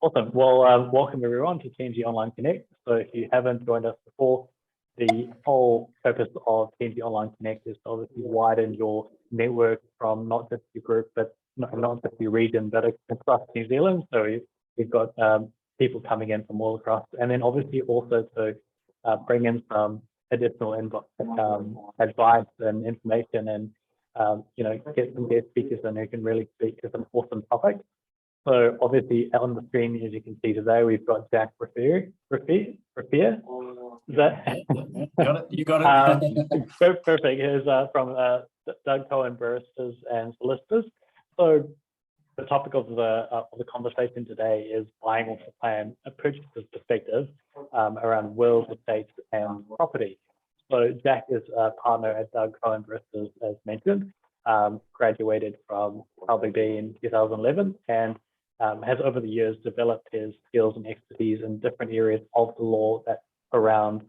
Awesome. Well, welcome everyone to TNG Online Connect. So if you haven't joined us before, the whole purpose of TNG Online Connect is to obviously widen your network from not just your group, but not just your region, but across New Zealand. So we've got people coming in from all across, and then obviously also to bring in some additional advice and information, and get some guest speakers in who can really speak to some awesome topics. So obviously on the screen, as you can see today, we've got Jack Rafiei. Is that? You got it. Perfect. He's from Doug Cowan Barristers and Solicitors. So the topic of the conversation today is buying off the plan, a purchaser's perspective around wills, estates, and property. So Jack is a partner at Doug Cowan Barristers, as mentioned, graduated from LBB in 2011, and has over the years developed his skills and expertise in different areas of the law that around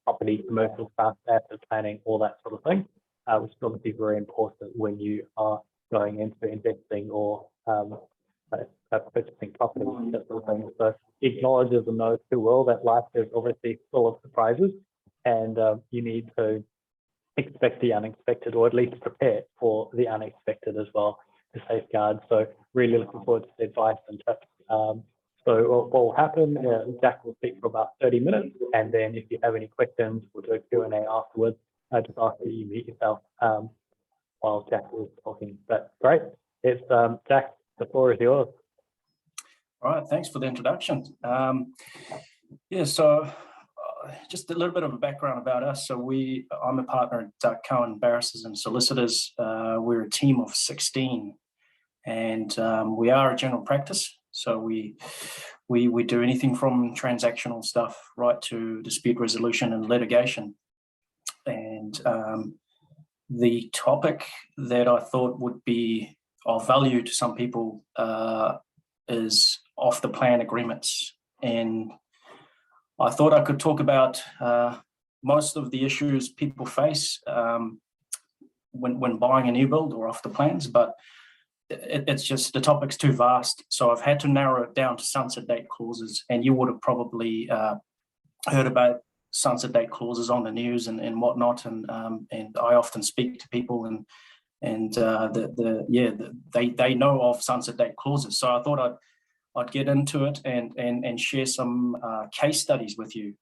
property, commercial trust, asset planning, all that sort of thing, which is obviously very important when you are going into investing or purchasing property, that sort of thing. So he acknowledges and knows too well that life is obviously full of surprises, and you need to expect the unexpected, or at least prepare for the unexpected as well, to safeguard. So really looking forward to the advice and tips. So what will happen, Jack will speak for about 30 minutes, and then if you have any questions, we'll do a Q&A afterwards. I just ask that you mute yourself while Jack is talking. But great, it's Jack, the floor is yours. All right, thanks for the introduction. So just a little bit of a background about us. So I'm a partner at Doug Cowan Barristers and Solicitors. We're a team of 16, and we are a general practice. So we do anything from transactional stuff right to dispute resolution and litigation. And the topic that I thought would be of value to some people is off the plan agreements. And I thought I could talk about most of the issues people face when buying a new build or off the plans, but it's just the topic's too vast. So I've had to narrow it down to sunset date clauses, and you would have probably heard about sunset date clauses on the news and whatnot. And I often speak to people, and they know of sunset date clauses. So I thought I'd get into it and share some case studies with you.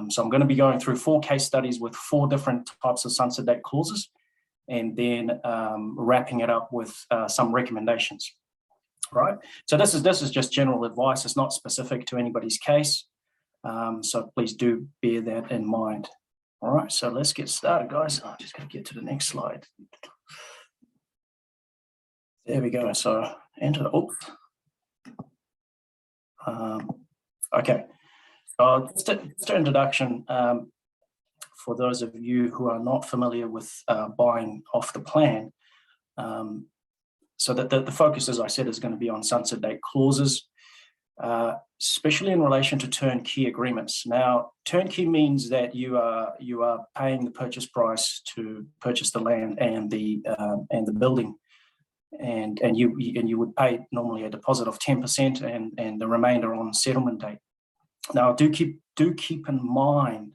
So I'm going to be going through 4 case studies with 4 different types of sunset date clauses, and then wrapping it up with some recommendations. Right. So this is just general advice. It's not specific to anybody's case. So please do bear that in mind. All right. So let's get started, guys. I'm just going to get to the next slide. There we go. So enter the. Okay, so just an introduction for those of you who are not familiar with buying off the plan. So that the focus, as I said, is going to be on sunset date clauses, especially in relation to turnkey agreements. Now, turnkey means that you are paying the purchase price to purchase the land and the building. And you would pay normally a deposit of 10% and the remainder on settlement date. Now, do keep in mind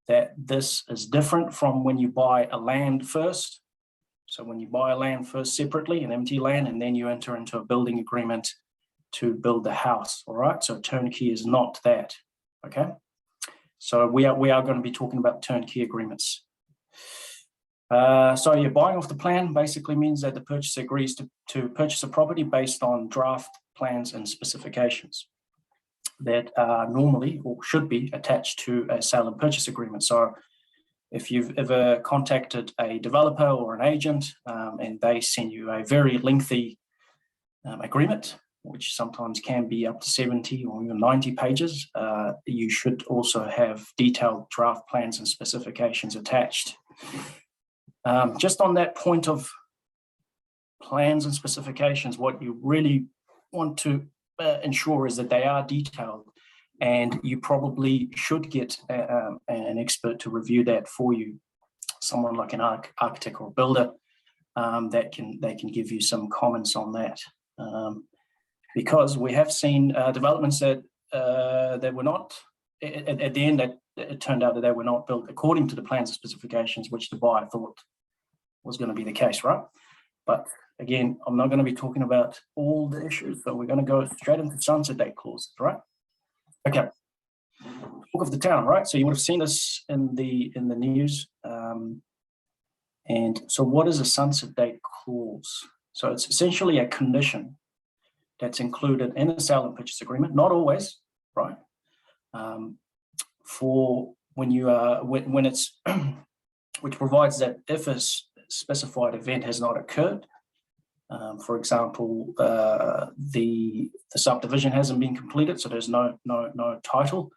that this is different from when you buy a land first. So when you buy a land first separately, an empty land, and then you enter into a building agreement to build the house. All right. So turnkey is not that. Okay. So we are going to be talking about turnkey agreements. So you're buying off the plan basically means that the purchaser agrees to purchase a property based on draft plans and specifications that are normally or should be attached to a sale and purchase agreement. So if you've ever contacted a developer or an agent and they send you a very lengthy agreement, which sometimes can be up to 70 or even 90 pages, you should also have detailed draft plans and specifications attached. Just on that point of plans and specifications, what you really want to ensure is that they are detailed, and you probably should get an expert to review that for you, someone like an architect or builder that can give you some comments on that. because we have seen developments that were not, at the end, that it turned out that they were not built according to the plans and specifications, which the buyer thought was going to be the case, right? But again, I'm not going to be talking about all the issues, so we're going to go straight into sunset date clauses, right? Okay. Talk of the town, right? So you would have seen this in the news. And so what is a sunset date clause? So it's essentially a condition that's included in a sale and purchase agreement, not always, right? For when you are, when it's, which provides that if a specified event has not occurred, for example, the subdivision hasn't been completed, so there's no title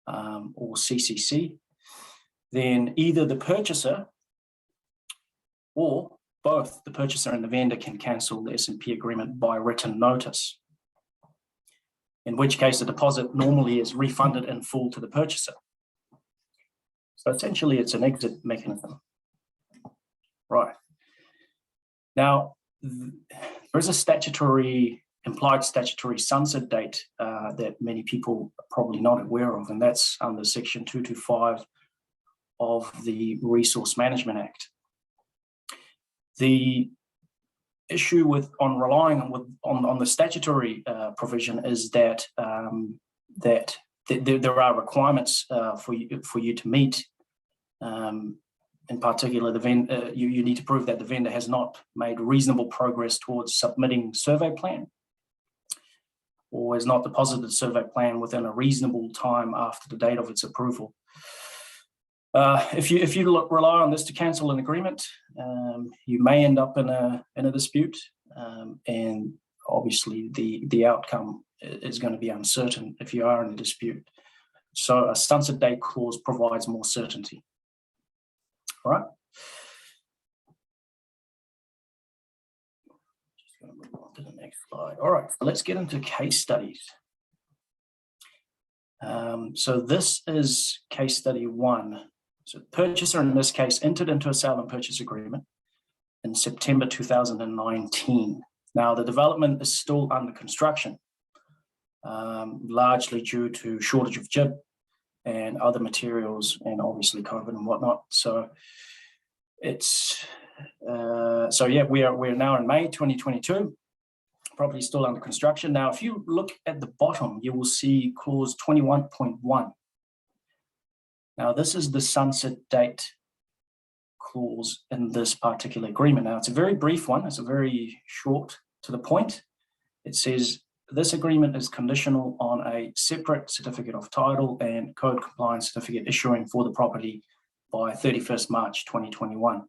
or CCC, then either the purchaser or both the purchaser and the vendor can cancel the S&P agreement by written notice, in which case the deposit normally is refunded in full to the purchaser. So essentially it's an exit mechanism. Right. Now, there is a implied statutory sunset date that many people are probably not aware of, and that's under Section 225 of the Resource Management Act. The issue on relying on the statutory provision is that there are requirements for you to meet. In particular, you need to prove that the vendor has not made reasonable progress towards submitting survey plan, or has not deposited survey plan within a reasonable time after the date of its approval. If you rely on this to cancel an agreement, you may end up in a dispute, and obviously the outcome is going to be uncertain if you are in a dispute. So a sunset date clause provides more certainty. All right. Just going to move on to the next slide. All right, so let's get into case studies. So this is case study 1. So the purchaser in this case entered into a sale and purchase agreement in September 2019. Now the development is still under construction, largely due to shortage of gyp and other materials, and obviously COVID and whatnot. So it's we're now in May 2022. Property still under construction. Now, if you look at the bottom, you will see clause 21.1. Now, this is the sunset date clause in this particular agreement. Now, it's a very brief one. It's a very short to the point. It says, this agreement is conditional on a separate certificate of title and code compliance certificate issuing for the property by 31st March 2021.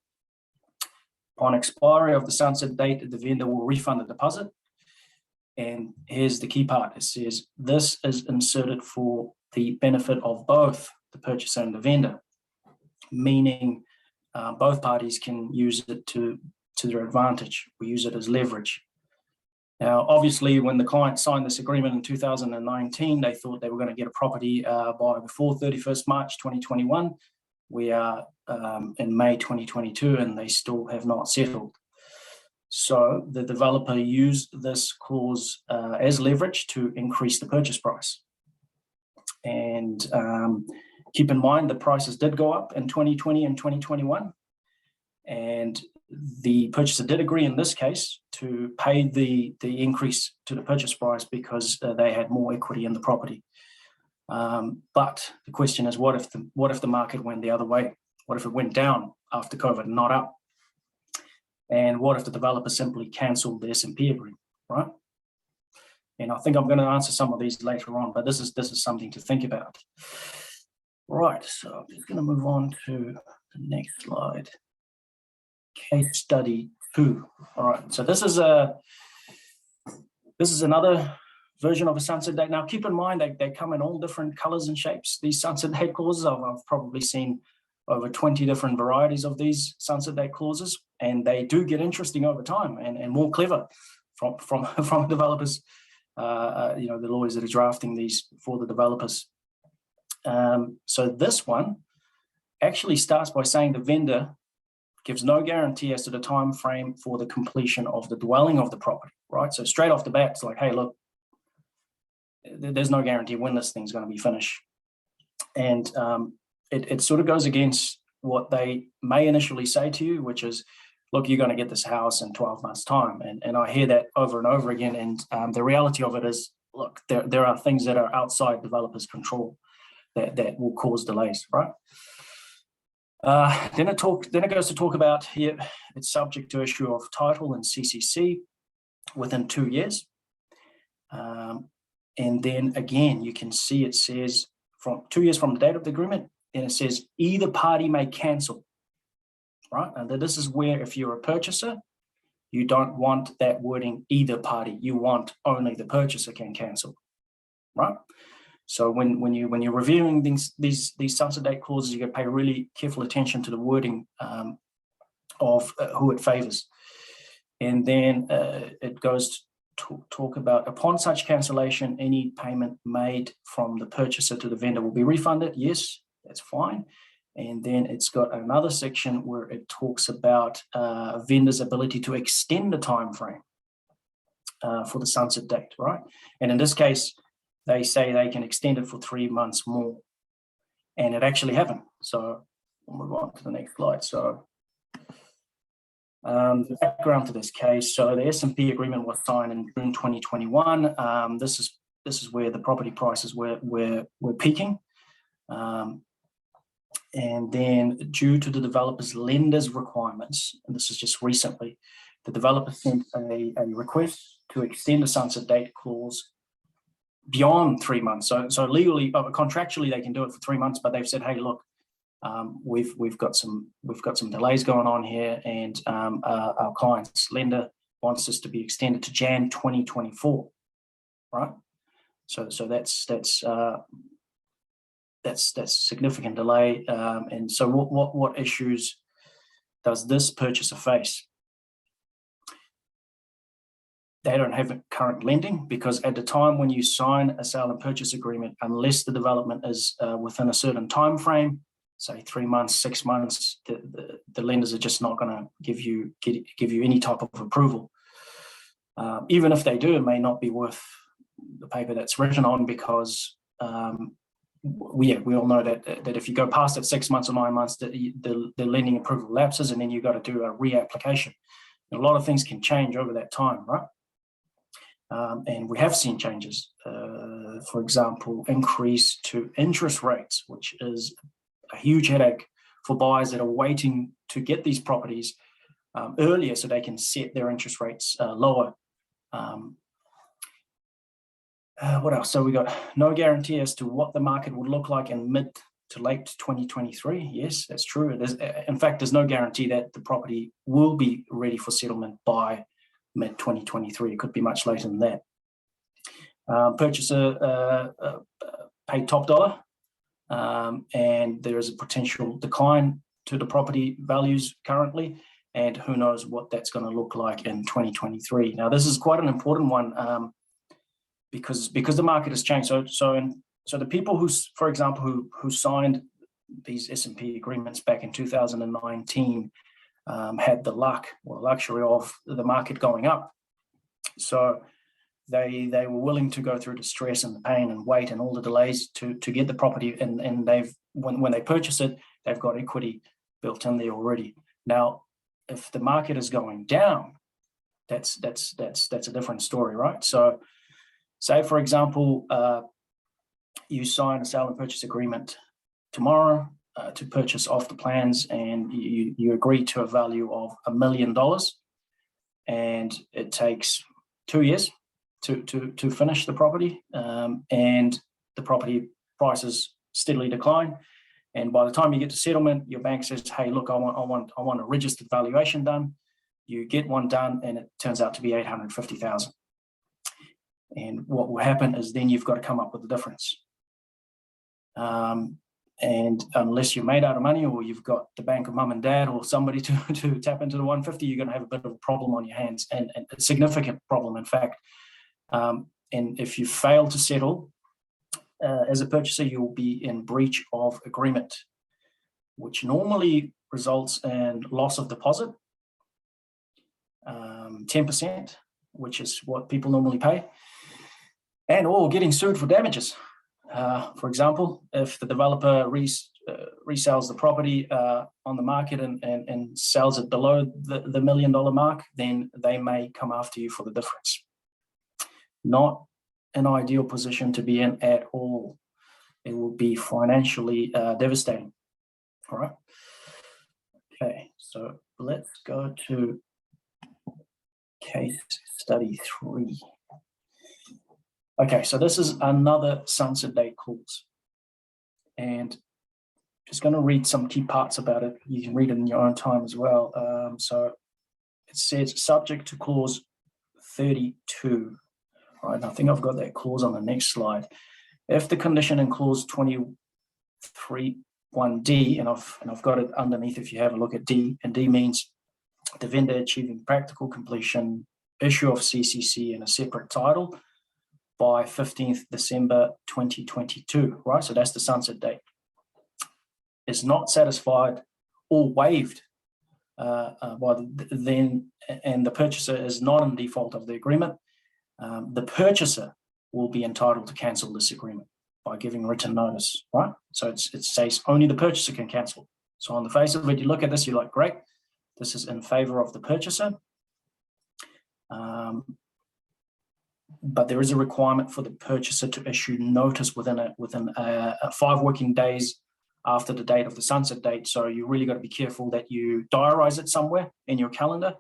Upon expiry of the sunset date, the vendor will refund the deposit. And here's the key part. It says, this is inserted for the benefit of both the purchaser and the vendor, meaning both parties can use it to their advantage. We use it as leverage. Now, obviously, when the client signed this agreement in 2019, they thought they were going to get a property before 31st March 2021. We are in May 2022, and they still have not settled. So the developer used this clause as leverage to increase the purchase price. And keep in mind, the prices did go up in 2020 and 2021. And the purchaser did agree in this case to pay the increase to the purchase price because they had more equity in the property. But the question is, what if the market went the other way? What if it went down after COVID, not up? And what if the developer simply cancelled the S&P agreement, right? And I think I'm going to answer some of these later on, but this is something to think about. Right, so I'm just going to move on to the next slide. Case study 2. All right, so this is another version of a sunset date. Now, keep in mind they come in all different colors and shapes. These sunset date clauses, I've probably seen over 20 different varieties of these sunset date clauses, and they do get interesting over time and more clever from developers. The lawyers that are drafting these for the developers. So this one actually starts by saying the vendor gives no guarantee as to the time frame for the completion of the dwelling of the property. right? So straight off the bat, it's like, hey, look, there's no guarantee when this thing's going to be finished. And it sort of goes against what they may initially say to you, which is, look, you're going to get this house in 12 months' time. And I hear that over and over again. And the reality of it is, look, there are things that are outside developers' control that will cause delays, right? Then it goes to talk about here, it's subject to issue of title and CCC within 2 years. And then again, you can see it says from 2 years from the date of the agreement, and it says either party may cancel, right? And this is where if you're a purchaser, you don't want that wording either party. You want only the purchaser can cancel, right? So when you're reviewing these sunset date clauses, you got to pay really careful attention to the wording of who it favors. And then it goes to talk about upon such cancellation, any payment made from the purchaser to the vendor will be refunded. Yes, that's fine. And then it's got another section where it talks about vendor's ability to extend the time frame for the sunset date, right? And in this case, they say they can extend it for 3 months more, and it actually happened. So we'll move on to the next slide. So the background to this case. So the S&P agreement was signed in June 2021. This is where the property prices were peaking. And then due to the developer's lender's requirements, and this is just recently, the developer sent a request to extend the sunset date clause beyond 3 months. So legally, contractually, they can do it for 3 months, but they've said, hey, look, we've got some delays going on here, and our client's lender wants this to be extended to Jan 2024, right? So that's significant delay. And so what issues does this purchaser face? They don't have current lending, because at the time when you sign a sale and purchase agreement, unless the development is within a certain time frame, say 3 months, 6 months, the lenders are just not going to give you any type of approval. Even if they do, it may not be worth the paper that's written on, because we all know that if you go past it 6 months or 9 months, the lending approval lapses, and then you've got to do a reapplication. And a lot of things can change over that time, right? And we have seen changes, for example, increase to interest rates, which is a huge headache for buyers that are waiting to get these properties earlier so they can set their interest rates lower. What else? So we got no guarantee as to what the market would look like in mid to late 2023. Yes, that's true. It is. In fact, there's no guarantee that the property will be ready for settlement by mid 2023. It could be much later than that. Purchaser paid top dollar, and there is a potential decline to the property values currently, and who knows what that's going to look like in 2023. Now, this is quite an important one because the market has changed. So the people who, for example, who signed these S&P agreements back in 2019 had the luxury of the market going up. So they were willing to go through the stress and the pain and wait and all the delays to get the property, and they've when they purchase it, they've got equity built in there already. Now, if the market is going down, that's a different story, right? So say, for example, you sign a sale and purchase agreement tomorrow to purchase off the plans, and you agree to a value of $1 million, and it takes 2 years to finish the property, and the property prices steadily decline. And by the time you get to settlement, your bank says, hey, look, I want a registered valuation done. You get one done, and it turns out to be $850,000. And what will happen is then you've got to come up with the difference. And unless you're made out of money, or you've got the bank of mum and dad or somebody to tap into the 150, you're going to have a bit of a problem on your hands, and a significant problem, in fact. And if you fail to settle as a purchaser, you'll be in breach of agreement, which normally results in loss of deposit, 10%, which is what people normally pay, and or getting sued for damages. For example, if the developer resells the property on the market and sells it below the $1 million mark, then they may come after you for the difference. Not an ideal position to be in at all. It will be financially devastating. All right. Okay, so let's go to case study 3. Okay, so this is another sunset date clause. And just going to read some key parts about it. You can read it in your own time as well. So it says subject to clause 32. All right, and I think I've got that clause on the next slide. If the condition in clause 23(1)(d), and I've got it underneath if you have a look at D, and D means the vendor achieving practical completion, issue of CCC in a separate title by 15th December 2022, right? So that's the sunset date. Is not satisfied or waived and the purchaser is not in default of the agreement, the purchaser will be entitled to cancel this agreement by giving written notice, right? So it says only the purchaser can cancel. So on the face of it, you look at this, you're like, great, this is in favor of the purchaser. But there is a requirement for the purchaser to issue notice within 5 working days after the date of the sunset date. So you really got to be careful that you diarize it somewhere in your calendar,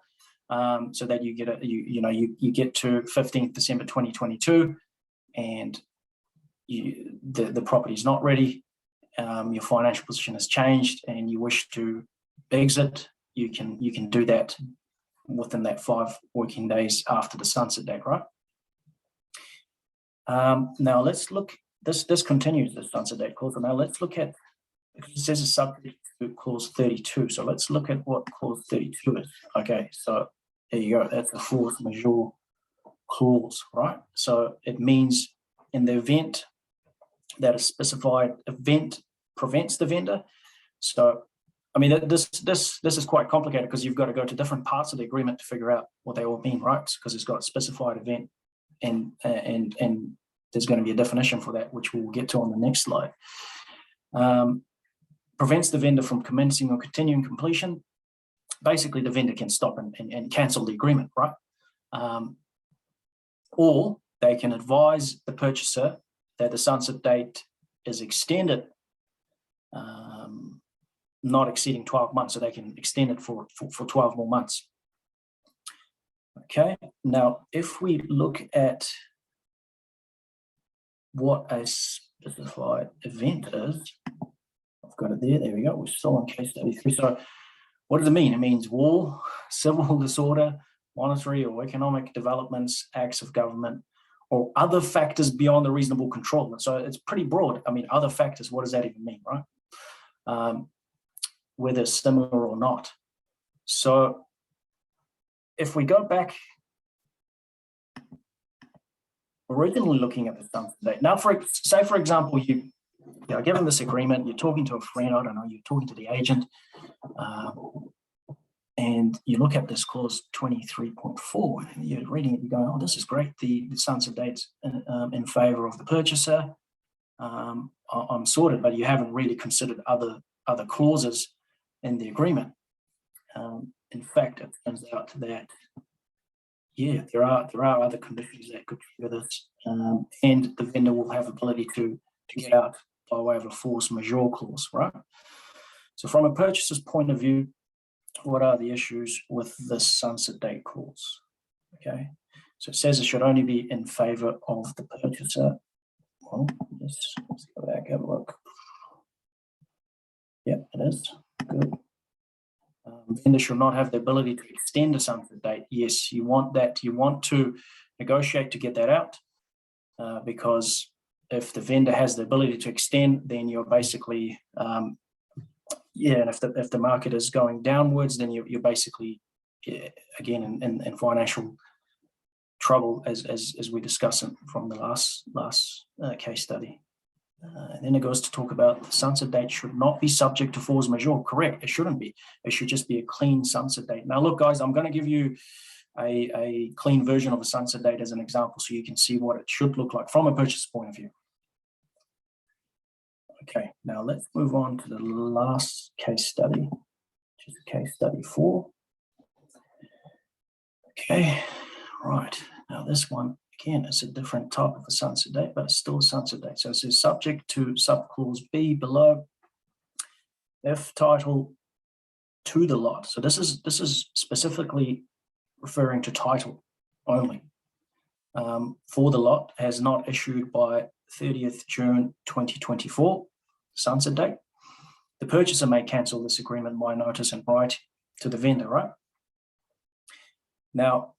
so that you get you get to 15th December 2022, and the property is not ready. Your financial position has changed, and you wish to exit. You can do that within that 5 working days after the sunset date, right? Now let's look. This continues the sunset date clause. Now let's look at, because it says it's subject to clause 32. So let's look at what clause 32 is. Okay, so there you go. That's a force majeure clause, right? So it means in the event that a specified event prevents the vendor. So I mean, this is quite complicated because you've got to go to different parts of the agreement to figure out what they all mean, right? Because it's got specified event, and there's going to be a definition for that, which we'll get to on the next slide. Prevents the vendor from commencing or continuing completion. Basically, the vendor can stop and cancel the agreement, right? Or they can advise the purchaser that the sunset date is extended, not exceeding 12 months, so they can extend it for 12 more months. Okay, now if we look at what a specified event is, I've got it there we go, we're still on case study 3. So what does it mean? It means war, civil disorder, monetary or economic developments, acts of government, or other factors beyond the reasonable control. So it's pretty broad. I mean, other factors, what does that even mean, right? Whether similar or not. So if we go back, originally looking at the sunset date. Now, say for example, you're given this agreement, you're talking to a friend, I don't know, you're talking to the agent, and you look at this clause 23.4, and you're reading it, you're going, oh, this is great, the sunset date's in favor of the purchaser, I'm sorted, but you haven't really considered other clauses in the agreement. In fact, it turns out that, yeah, there are other conditions that could trigger this, and the vendor will have ability to get out by way of a force majeure clause, right? So from a purchaser's point of view, what are the issues with this sunset date clause? Okay, so it says it should only be in favor of the purchaser. Well, let's go back, have a look. Yep, it is. Good. Vendor should not have the ability to extend a sunset date. Yes, you want that. You want to negotiate to get that out, because if the vendor has the ability to extend, then you're basically, and if the market is going downwards, then you're basically, again, in financial trouble, as we discussed from the last case study. And then it goes to talk about the sunset date should not be subject to force majeure. Correct, it shouldn't be. It should just be a clean sunset date. Now, look, guys, I'm going to give you a clean version of a sunset date as an example, so you can see what it should look like from a purchase point of view. Okay, now let's move on to the last case study, which is case study 4. Okay, right. Now this one, again, is a different type of a sunset date, but it's still a sunset date. So it says subject to subclause B below, if title to the lot. So this is specifically referring to title only. For the lot has not issued by 30th June 2024, sunset date. The purchaser may cancel this agreement by notice and write to the vendor, right? Now,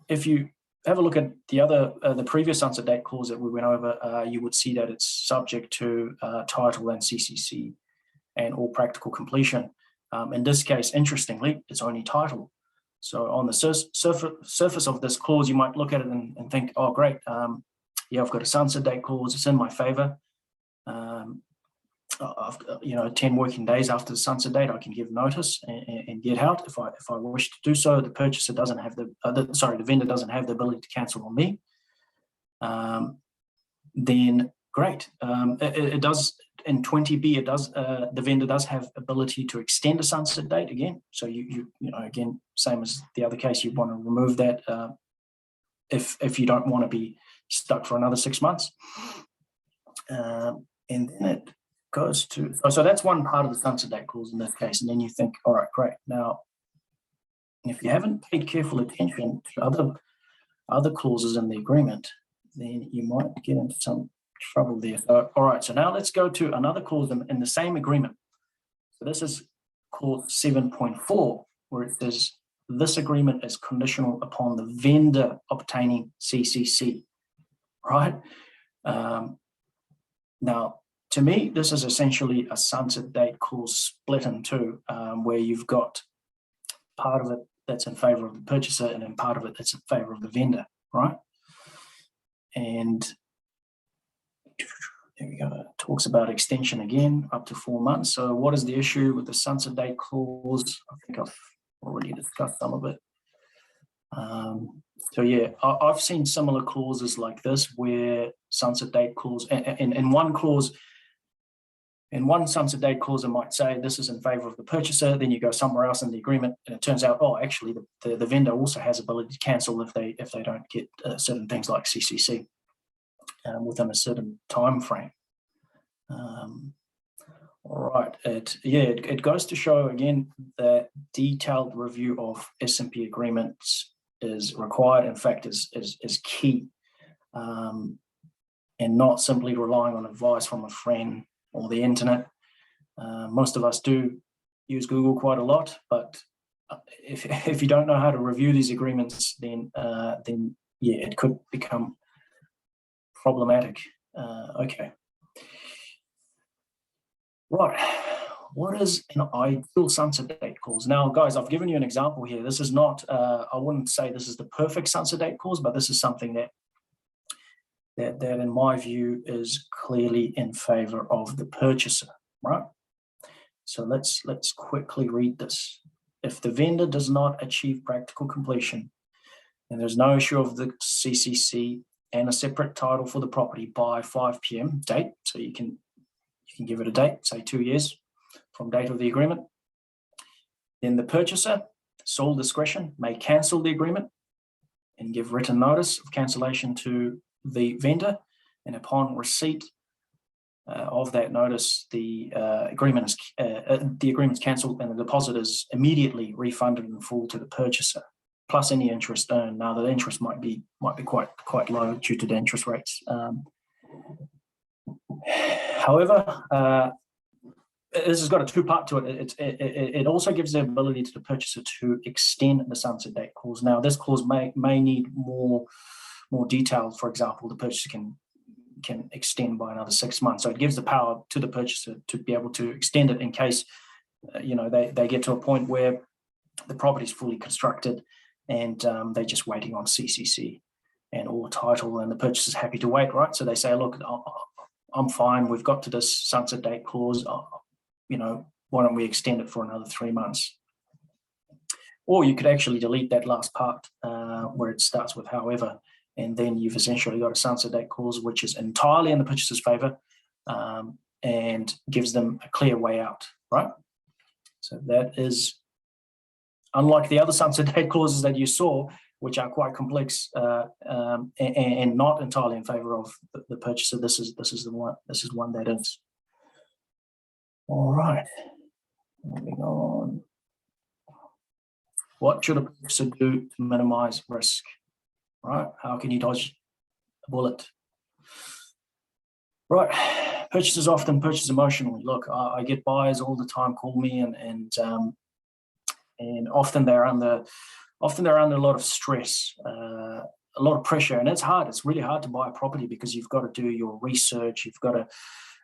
if you have a look at the previous sunset date clause that we went over, you would see that it's subject to title and CCC and all practical completion. In this case, interestingly, it's only title. So on the surface of this clause, you might look at it and think, oh, great, yeah, I've got a sunset date clause, it's in my favor. 10 working days after the sunset date, I can give notice and get out if I wish to do so. The purchaser doesn't have the vendor doesn't have the ability to cancel on me. Then great. It does in 20B. It does. The vendor does have ability to extend a sunset date again. So you know, again, same as the other case, you want to remove that if you don't want to be stuck for another 6 months. And then it goes to, so that's one part of the sunset date clause in this case. And then you think, all right, great. Now, if you haven't paid careful attention to other clauses in the agreement, then you might get into some trouble there. So, all right, so now let's go to another clause in the same agreement. So this is clause 7.4, where it says this agreement is conditional upon the vendor obtaining CCC, right? Now, to me, this is essentially a sunset date clause split in two, where you've got part of it that's in favor of the purchaser and then part of it that's in favor of the vendor, right? And there we go. It talks about extension again, up to 4 months. So what is the issue with the sunset date clause? I think I've already discussed some of it. So yeah, I've seen similar clauses like this where sunset date clause, in one clause, in one sunset date clause, it might say this is in favor of the purchaser. Then you go somewhere else in the agreement, and it turns out, oh, actually, the vendor also has ability to cancel if they don't get certain things like CCC within a certain time frame. All right, it goes to show again that detailed review of S&P agreements is required. In fact, is key, and not simply relying on advice from a friend or the internet. Most of us do use Google quite a lot, but if you don't know how to review these agreements, then yeah, it could become problematic. Okay. Right. What is an ideal sunset date clause? Now, guys, I've given you an example here. This is not, I wouldn't say this is the perfect sunset date clause, but this is something that in my view is clearly in favor of the purchaser, right? So let's quickly read this. If the vendor does not achieve practical completion and there's no issue of the CCC and a separate title for the property by 5 p.m. date, so you can give it a date, say 2 years from date of the agreement, then the purchaser, sole discretion, may cancel the agreement and give written notice of cancellation to the vendor, and upon receipt of that notice, the agreement is cancelled and the deposit is immediately refunded in full to the purchaser, plus any interest earned. Now, the interest might be quite low due to the interest rates. However, this has got a two-part to it. It also gives the ability to the purchaser to extend the sunset date clause. Now, this clause may need more detail. For example, the purchaser can extend by another 6 months. So it gives the power to the purchaser to be able to extend it in case they get to a point where the property is fully constructed and they're just waiting on CCC and or title, and the purchaser's happy to wait, right? So they say, look, I'm fine. We've got to this sunset date clause. Why don't we extend it for another 3 months? or you could actually delete that last part where it starts with however, and then you've essentially got a sunset date clause which is entirely in the purchaser's favor and gives them a clear way out, right? So that is, unlike the other sunset date clauses that you saw, which are quite complex and not entirely in favor of the purchaser, this is one that is. All right, moving on. What should a purchaser do to minimize risk? Right, how can you dodge a bullet? Right, purchasers often purchase emotionally. Look, I get buyers all the time call me, and often they're under a lot of stress, a lot of pressure, and it's hard. It's really hard to buy a property because you've got to do your research.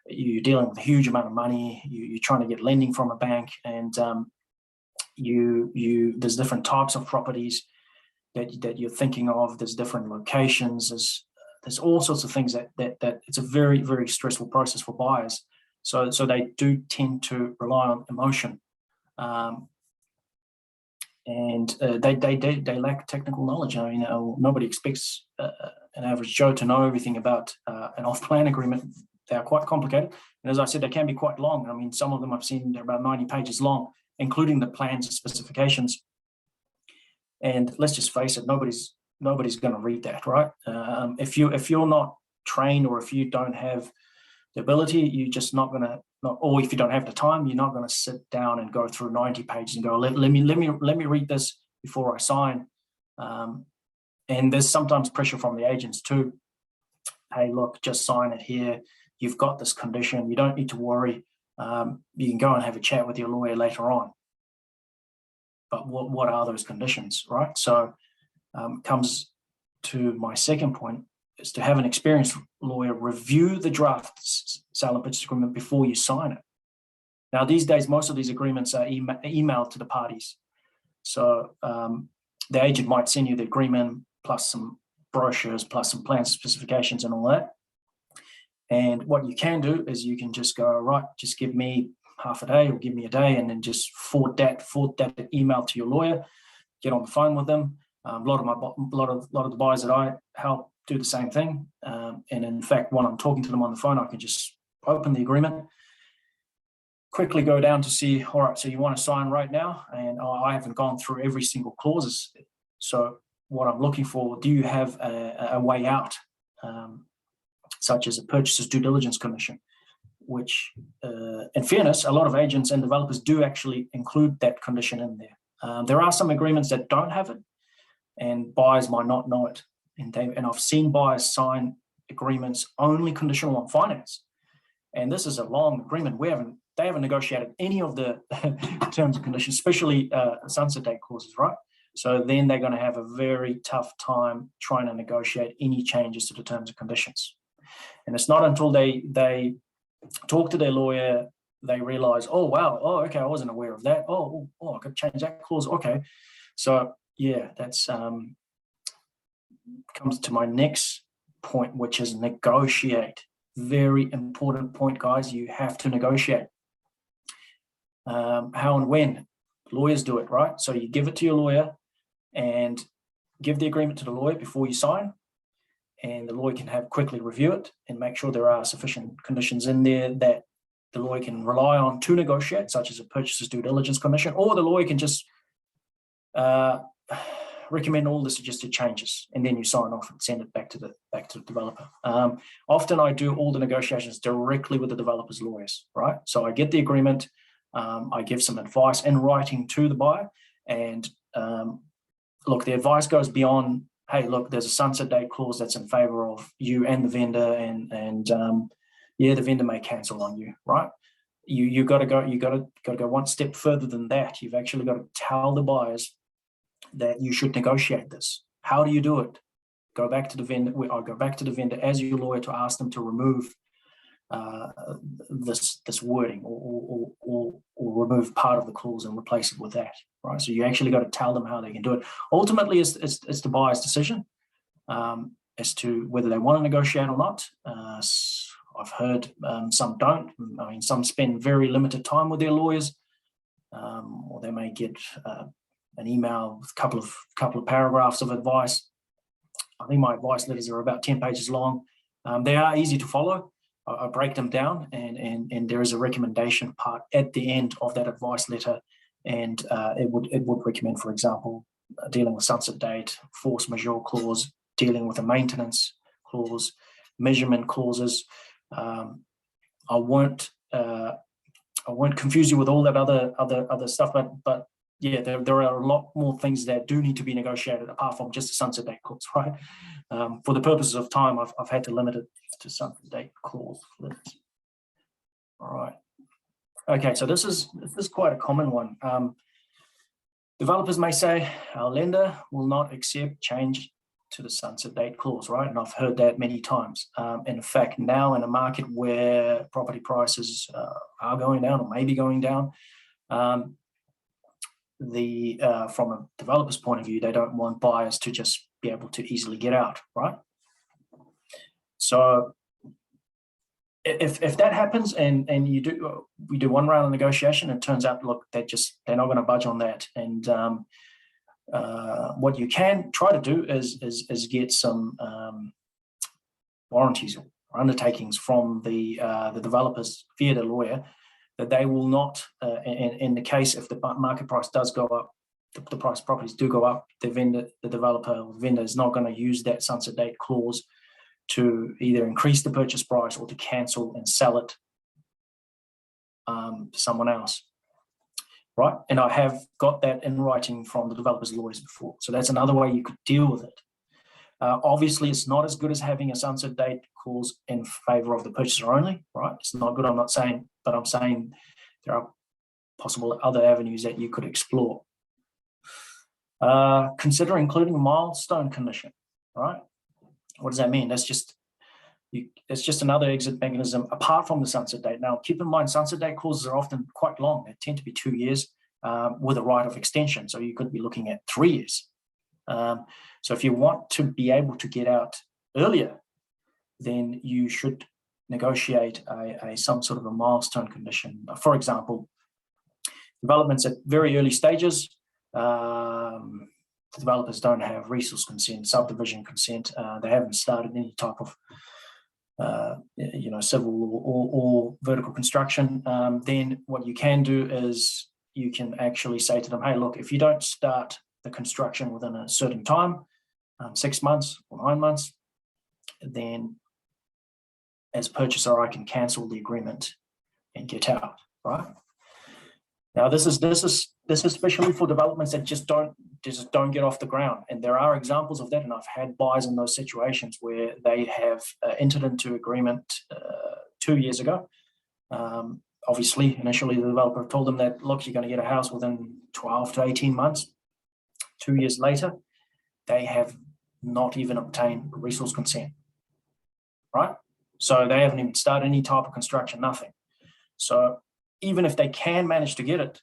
You're dealing with a huge amount of money. You're trying to get lending from a bank, and there's different types of properties that you're thinking of. There's different locations. There's all sorts of things that it's a very, very stressful process for buyers. So they do tend to rely on emotion, and they lack technical knowledge. I mean, nobody expects an average Joe to know everything about an off-plan agreement. They are quite complicated, and as I said, they can be quite long. I mean, some of them I've seen they're about 90 pages long, including the plans and specifications. And let's just face it, nobody's going to read that, right? If you're not trained, or if you don't have the ability, you're just not going to, or if you don't have the time, you're not going to sit down and go through 90 pages and go, let me read this before I sign. And there's sometimes pressure from the agents too. Hey, look, just sign it here. You've got this condition. You don't need to worry. You can go and have a chat with your lawyer later on. But what are those conditions, right? So comes to my second point, is to have an experienced lawyer review the draft sale and purchase agreement before you sign it. Now, these days, most of these agreements are emailed to the parties. So the agent might send you the agreement plus some brochures, plus some plans, specifications, and all that. And what you can do is you can just go, right, just give me half a day or give me a day, and then just forward that email to your lawyer, get on the phone with them. A lot of the buyers that I help do the same thing. And in fact, when I'm talking to them on the phone, I can just open the agreement, quickly go down to see, all right, so you want to sign right now? And I haven't gone through every single clause. So what I'm looking for, do you have a way out, such as a purchaser's due diligence condition, which, in fairness, a lot of agents and developers do actually include that condition in there. There are some agreements that don't have it, and buyers might not know it. And I've seen buyers sign agreements only conditional on finance. And this is a long agreement. They haven't negotiated any of the terms and conditions, especially sunset date clauses, right? So then they're going to have a very tough time trying to negotiate any changes to the terms and conditions. And it's not until they talk to their lawyer, they realize, oh, wow, oh, okay, I wasn't aware of that. Oh, I could change that clause. Okay. So yeah, that's comes to my next point, which is negotiate. Very important point, guys. You have to negotiate. How and when? Lawyers do it, right? So you give it to your lawyer and give the agreement to the lawyer before you sign, and the lawyer can quickly review it and make sure there are sufficient conditions in there that the lawyer can rely on to negotiate, such as a purchaser's due diligence condition, or the lawyer can just recommend all the suggested changes, and then you sign off and send it back to the developer. Often I do all the negotiations directly with the developer's lawyers, right? So I get the agreement, I give some advice in writing to the buyer, and look, the advice goes beyond, hey, look, there's a sunset date clause that's in favor of you and the vendor, and yeah, the vendor may cancel on you, right? You got to go one step further than that. You've actually got to tell the buyers that you should negotiate this. How do you do it? Go back to the vendor. I go back to the vendor as your lawyer to ask them to remove this wording, or remove part of the clause and replace it with that. Right. So you actually got to tell them how they can do it. Ultimately, it's the buyer's decision as to whether they want to negotiate or not. I've heard some don't. I mean, some spend very limited time with their lawyers, or they may get an email with a couple of paragraphs of advice. I think my advice letters are about 10 pages long. They are easy to follow. I break them down, and there is a recommendation part at the end of that advice letter, and it would recommend, for example, dealing with sunset date, force majeure clause, dealing with a maintenance clause, measurement clauses. I won't confuse you with all that other stuff, but yeah, there are a lot more things that do need to be negotiated apart from just a sunset date clause, right? For the purposes of time, I've had to limit it to sunset date clause. All right. Okay, so this is quite a common one. Developers may say our lender will not accept change to the sunset date clause, right? And I've heard that many times. In fact, now in a market where property prices are going down or maybe going down, from a developer's point of view, they don't want buyers to just be able to easily get out, right? So if that happens and we do one round of negotiation, it turns out, look, they're not going to budge on that. And what you can try to do is get some warranties or undertakings from the developers via the lawyer that they will not, in the case if the market price does go up, the price of properties do go up, the vendor is not going to use that sunset date clause to either increase the purchase price or to cancel and sell it to someone else, right? And I have got that in writing from the developers' lawyers before. So that's another way you could deal with it. Obviously, it's not as good as having a sunset date clause in favor of the purchaser only, right? It's not good, I'm not saying, but I'm saying there are possible other avenues that you could explore. Consider including a milestone condition, right? What does that mean? That's just another exit mechanism apart from the sunset date. Now, keep in mind, sunset date clauses are often quite long. They tend to be 2 years with a right of extension. So you could be looking at 3 years. So if you want to be able to get out earlier, then you should negotiate some sort of a milestone condition. For example, developments at very early stages, the developers don't have resource consent, subdivision consent. They haven't started any type of civil or vertical construction. Then what you can do is you can actually say to them, hey, look, if you don't start the construction within a certain time, 6 months or 9 months, then as purchaser, I can cancel the agreement and get out, right? Now, this is especially for developments that just don't get off the ground, and there are examples of that. And I've had buyers in those situations where they have entered into agreement 2 years ago. Obviously, initially the developer told them that, look, you're going to get a house within 12 to 18 months. 2 years later, they have not even obtained resource consent, right? So they haven't even started any type of construction, nothing. So even if they can manage to get it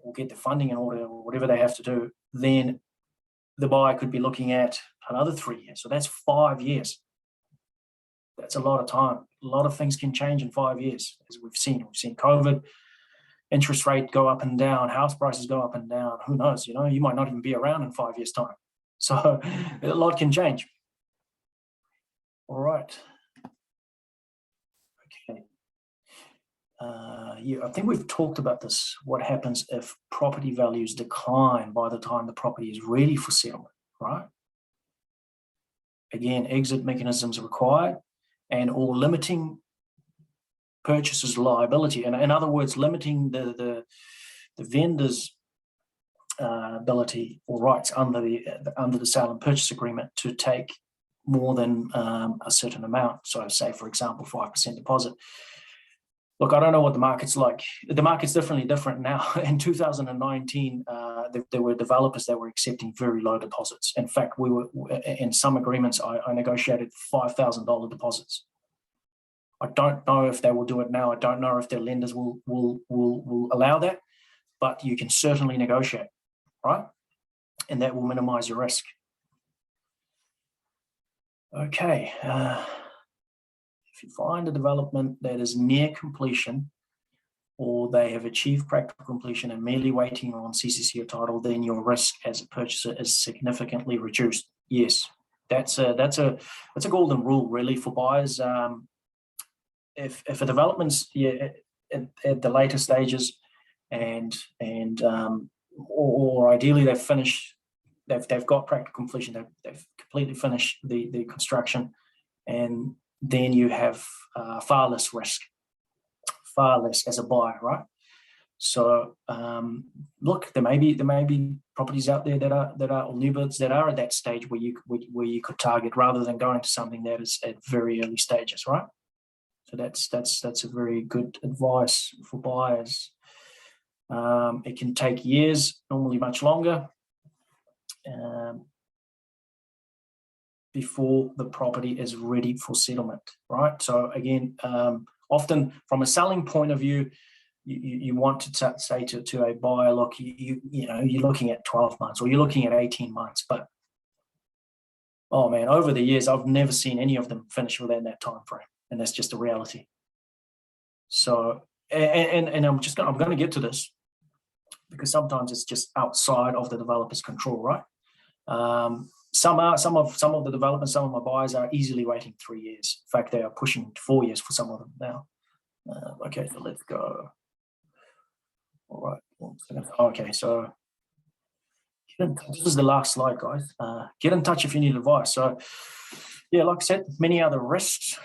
or get the funding in order or whatever they have to do, then the buyer could be looking at another 3 years. So that's 5 years. That's a lot of time. A lot of things can change in 5 years, as we've seen. We've seen COVID, interest rate go up and down, house prices go up and down. Who knows? You might not even be around in 5 years' time. So a lot can change. All right. Okay. I think we've talked about this. What happens if property values decline by the time the property is ready for settlement, right? Again, exit mechanisms are required, and or limiting purchaser's liability. And in other words, limiting the vendor's ability or rights under the sale and purchase agreement to take more than a certain amount. So say, for example, 5% deposit. Look, I don't know what the market's like. The market's definitely different now. In 2019, there were developers that were accepting very low deposits. In fact, we were in some agreements, I negotiated $5,000 deposits. I don't know if they will do it now. I don't know if their lenders will allow that, but you can certainly negotiate, right? And that will minimize your risk. Okay. If you find a development that is near completion or they have achieved practical completion and merely waiting on CCC or title, then your risk as a purchaser is significantly reduced. Yes, that's a golden rule really for buyers. If a development's at the later stages, or ideally they've finished, they've got practical completion, they've completely finished the construction, and then you have far less risk, far less as a buyer, right? So look, there may be properties out there that are or new builds that are at that stage where you could target, rather than going to something that is at very early stages, right? So that's a very good advice for buyers. It can take years, normally much longer, before the property is ready for settlement, right? So again, often from a selling point of view, you want to say to a buyer, look, you're looking at 12 months or you're looking at 18 months, but oh man, over the years, I've never seen any of them finish within that time frame, and that's just a reality. So, and I'm going to get to this, because sometimes it's just outside of the developer's control, right? Some of the developers, some of my buyers are easily waiting 3 years. In fact, they are pushing 4 years for some of them now. Okay, so let's go. All right. Okay, so this is the last slide, guys. Get in touch if you need advice. So, yeah, like I said, many other risks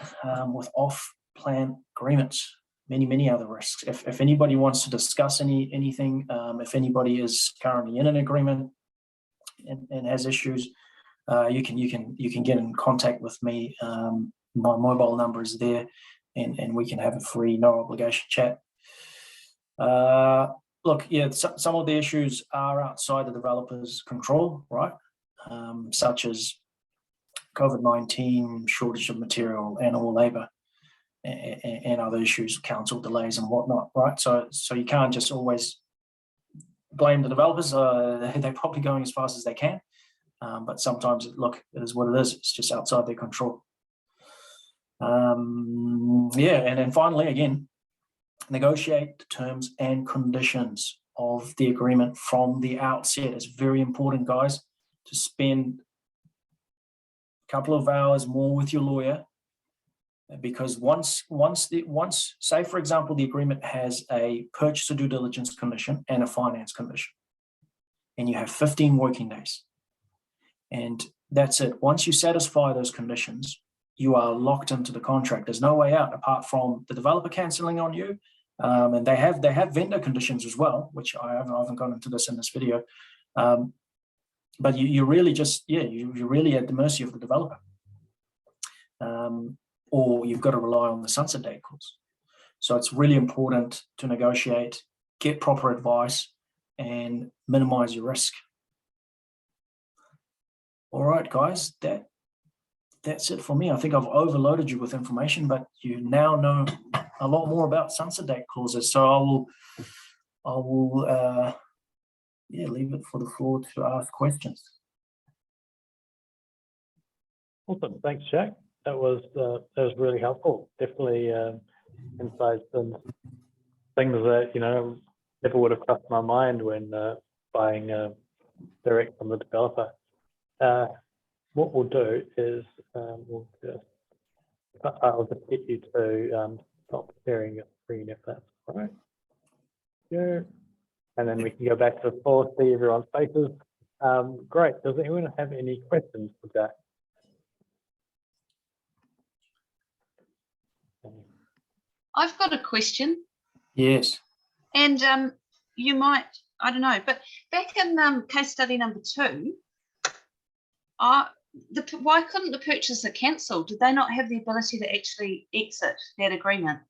with off-plan agreements. Many other risks. If anybody wants to discuss anything, if anybody is currently in an agreement and has issues, you can get in contact with me. My mobile number is there, and we can have a free, no obligation chat. Look, yeah, some of the issues are outside the developer's control, right? Such as COVID-19, shortage of material and or labor, and other issues, council delays and whatnot, right? So you can't just always blame the developers. They're probably going as fast as they can, but sometimes, look, it is what it is. It's just outside their control. Yeah, and then finally, again, negotiate the terms and conditions of the agreement from the outset. It's very important, guys, to spend a couple of hours more with your lawyer, because once say for example the agreement has a purchaser due diligence condition and a finance condition, and you have 15 working days, and that's it. Once you satisfy those conditions, you are locked into the contract. There's no way out apart from the developer cancelling on you, and they have vendor conditions as well, which I haven't gone into this in this video, but you really just you're really at the mercy of the developer. Or you've got to rely on the sunset date clause. So it's really important to negotiate, get proper advice, and minimize your risk. All right, guys, that's it for me. I think I've overloaded you with information, but you now know a lot more about sunset date clauses. So I will leave it for the floor to ask questions. Awesome, thanks, Jack. That was really helpful. Definitely insights and things that never would have crossed my mind when buying direct from the developer. What we'll do is I'll just get you to stop sharing your screen if that's all right. Yeah. And then we can go back to the floor, see everyone's faces. Great. Does anyone have any questions for Jack? I've got a question. Yes. And you might, I don't know, but back in case study number 2, why couldn't the purchaser cancel? Did they not have the ability to actually exit that agreement?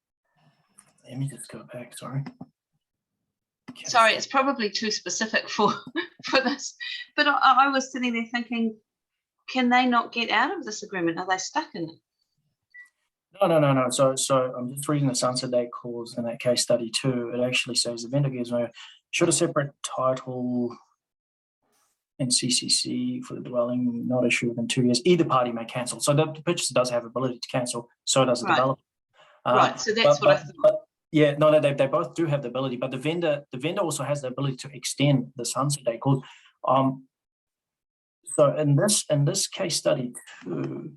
Let me just go back, sorry. Okay. Sorry, it's probably too specific for this, but I was sitting there thinking, can they not get out of this agreement? Are they stuck in it? No. So I'm just reading the sunset date clause in that case study 2. It actually says the vendor gives no should a separate title and CCC for the dwelling not issue within 2 years. Either party may cancel. So the purchaser does have ability to cancel. So does the developer. Right. So that's what I thought. Yeah, no, they both do have the ability, but the vendor also has the ability to extend the sunset date clause. So in this case study too,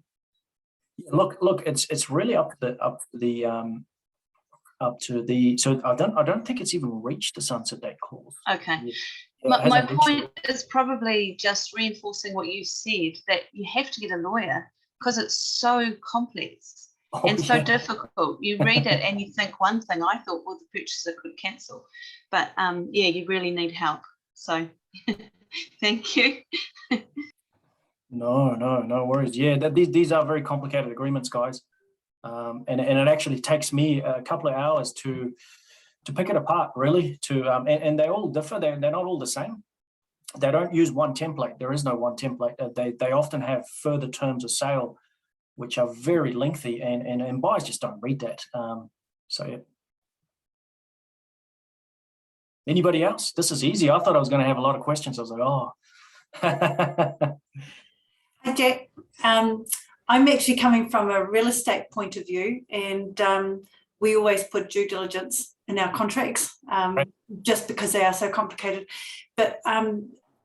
look, it's really up to the. So I don't think it's even reached the sunset date clause. Okay. Yeah, My point is probably just reinforcing what you said, that you have to get a lawyer because it's so complex and so difficult. You read it and you think one thing. I thought, well, the purchaser could cancel, but yeah, you really need help. So thank you. No worries. Yeah, these are very complicated agreements, guys, and it actually takes me a couple of hours to pick it apart, really. And they all differ. They're not all the same. They don't use one template. There is no one template. They often have further terms of sale, which are very lengthy, and buyers just don't read that. So yeah. Anybody else? This is easy. I thought I was going to have a lot of questions. I was like, oh. Hi, Jack. I'm actually coming from a real estate point of view, and we always put due diligence in our contracts, Right. just because they are so complicated. But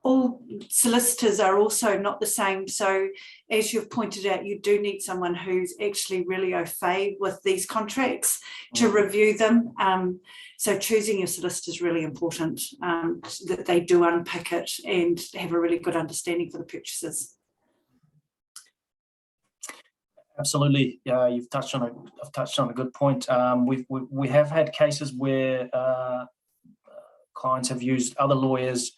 all solicitors are also not the same. So as you've pointed out, you do need someone who's actually really au fait with these contracts to review them. So choosing your solicitor is really important, that they do unpick it and have a really good understanding for the purchasers. Absolutely. Yeah, I've touched on a good point. We have had cases where clients have used other lawyers,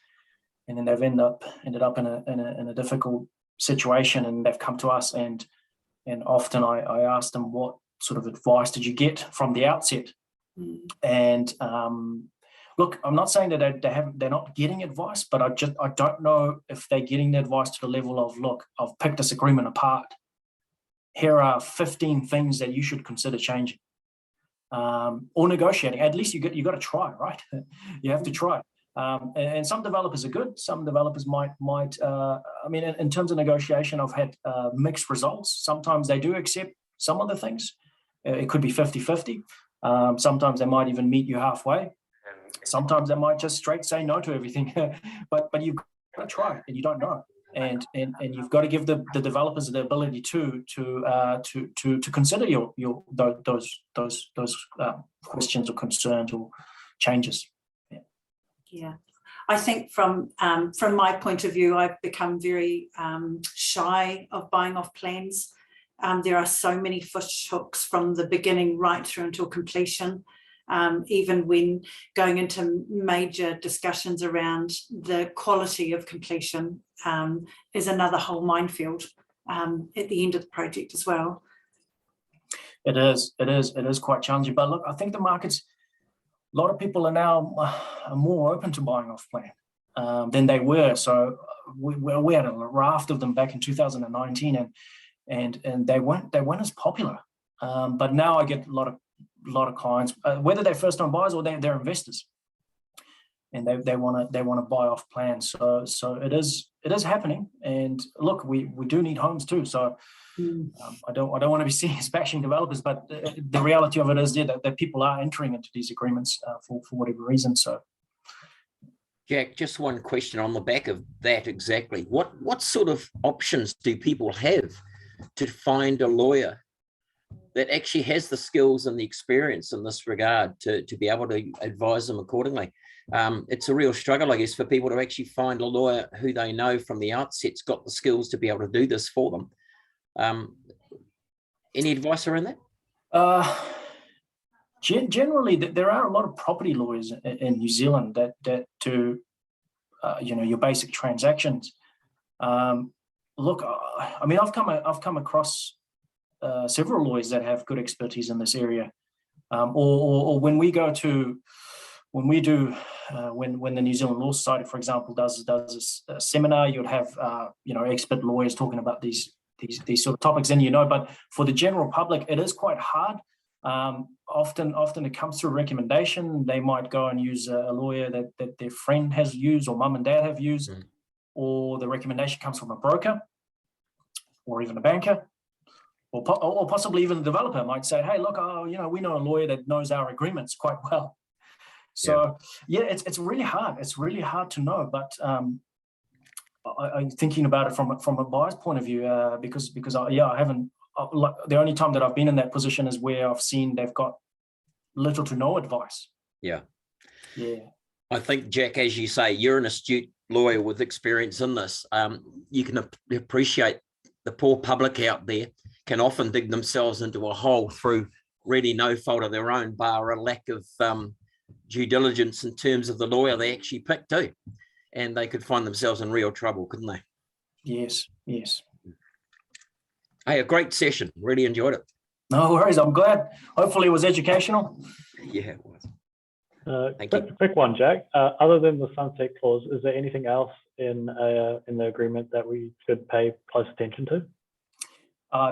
and then they've ended up in a difficult situation, and they've come to us, and often I ask them, what sort of advice did you get from the outset? And look, I'm not saying that they're not getting advice, but I don't know if they're getting the advice to the level of, look, I've picked this agreement apart. Here are 15 things that you should consider changing or negotiating. At least you got to try, right? You have to try. And some developers are good. Some developers might. I mean, in terms of negotiation, I've had mixed results. Sometimes they do accept some of the things. It could be 50-50. Sometimes they might even meet you halfway. Sometimes they might just straight say no to everything. but you've got to try, and you don't know. And you've got to give the developers the ability to consider those questions or concerns or changes. Yeah, I think from my point of view, I've become very shy of buying off plans. There are so many fish hooks from the beginning right through until completion. Even when going into major discussions around the quality of completion is another whole minefield at the end of the project as well. It is quite challenging. But look, I think the market's, a lot of people are now more open to buying off plan than they were. So we had a raft of them back in 2019, and they weren't as popular. But now I get a lot of clients, whether they're first-time buyers or they're investors, and they want to buy off plan. So it is happening. And look, we do need homes too. So I don't want to be seen as bashing developers, but the reality of it is that people are entering into these agreements for whatever reason. So, Jack, just one question on the back of that exactly. What sort of options do people have to find a lawyer that actually has the skills and the experience in this regard to be able to advise them accordingly? It's a real struggle, I guess, for people to actually find a lawyer who they know from the outset's got the skills to be able to do this for them. Any advice around that? Generally, there are a lot of property lawyers in New Zealand that do, your basic transactions. Look, I mean, I've come across several lawyers that have good expertise in this area, or when the New Zealand Law Society, for example, does a seminar, you'd have expert lawyers talking about these sort of topics. And but for the general public, it is quite hard. Often it comes through recommendation. They might go and use a lawyer that their friend has used or mum and dad have used, or the recommendation comes from a broker or even a banker, or possibly even the developer might say, hey, look, we know a lawyer that knows our agreements quite well. So yeah, it's really hard. It's really hard to know, but I'm thinking about it from a buyer's point of view, because I haven't, the only time that I've been in that position is where I've seen they've got little to no advice. Yeah. Yeah. I think, Jack, as you say, you're an astute lawyer with experience in this. You can appreciate the poor public out there can often dig themselves into a hole through really no fault of their own, bar a lack of due diligence in terms of the lawyer they actually picked too. And they could find themselves in real trouble, couldn't they? Yes. Hey, a great session. Really enjoyed it. No worries. I'm glad. Hopefully it was educational. Yeah, it was. Thank you. Quick one, Jack. Other than the sunset clause, is there anything else in the agreement that we should pay close attention to?